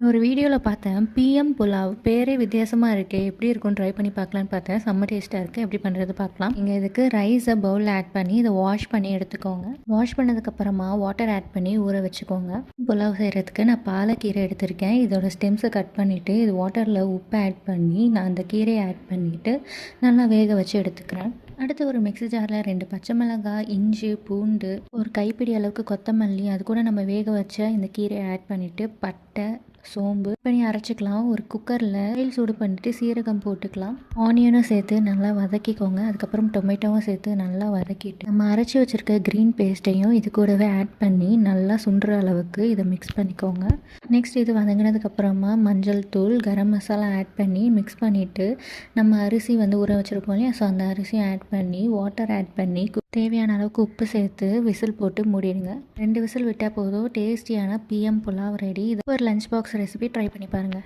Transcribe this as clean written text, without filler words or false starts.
ஒரு வீடியோவில் பார்த்தேன் பிஎம் புலாவ் பேரே வித்தியாசமாக இருக்கே எப்படி இருக்கும் ட்ரை பண்ணி பார்க்கலான்னு பார்த்தேன். செம்ம டேஸ்ட்டாக இருக்குது. எப்படி பண்ணுறது பார்க்கலாம். நீங்கள் இதுக்கு ரைஸை பவுலில் ஆட் பண்ணி இதை வாஷ் பண்ணி எடுத்துக்கோங்க. வாஷ் பண்ணதுக்கப்புறமா வாட்டர் ஆட் பண்ணி ஊற வச்சுக்கோங்க. புலாவ் செய்கிறதுக்கு நான் பாலக்கீரை எடுத்திருக்கேன். இதோட ஸ்டெம்ஸை கட் பண்ணிவிட்டு இது வாட்டரில் உப்பு ஆட் பண்ணி நான் அந்த கீரையை ஆட் பண்ணிவிட்டு நல்லா வேக வச்சு எடுத்துக்கிறேன். அடுத்து ஒரு மிக்ஸி ஜாரில் 2 பச்சை மிளகாய், இஞ்சி, பூண்டு, ஒரு கைப்பிடி அளவுக்கு கொத்தமல்லி, அது கூட நம்ம வேக வச்ச இந்த கீரையை ஆட் பண்ணிவிட்டு பட்டை, சோம்பு பண்ணி அரைச்சிக்கலாம். ஒரு குக்கரில் ஆயில் சூடு பண்ணிவிட்டு சீரகம் போட்டுக்கலாம். ஆனியனும் சேர்த்து நல்லா வதக்கிக்கோங்க. அதுக்கப்புறம் டொமேட்டோவும் சேர்த்து நல்லா வதக்கிட்டு நம்ம அரைச்சி வச்சுருக்க க்ரீன் பேஸ்ட்டையும் இது கூடவே ஆட் பண்ணி நல்லா சுண்டுற அளவுக்கு இதை மிக்ஸ் பண்ணிக்கோங்க. நெக்ஸ்ட் இது வதங்கினதுக்கப்புறமா மஞ்சள் தூள், கரம் மசாலா ஆட் பண்ணி மிக்ஸ் பண்ணிவிட்டு நம்ம அரிசி ஊற வச்சுருப்போம் இல்லையா, ஸோ அந்த அரிசியும் ஆட் பண்ணி வாட்டர் ஆட் பண்ணி தேவையான அளவுக்கு உப்பு சேர்த்து விசில் போட்டு மூடிடுங்க. 2 விசில் விட்டால் போதும். டேஸ்டியான பிஎம் புலாவ் ரெடி. இது ஒரு லஞ்ச் பாக்ஸ் ரெசிபி ட்ரை பண்ணி பாருங்கள்.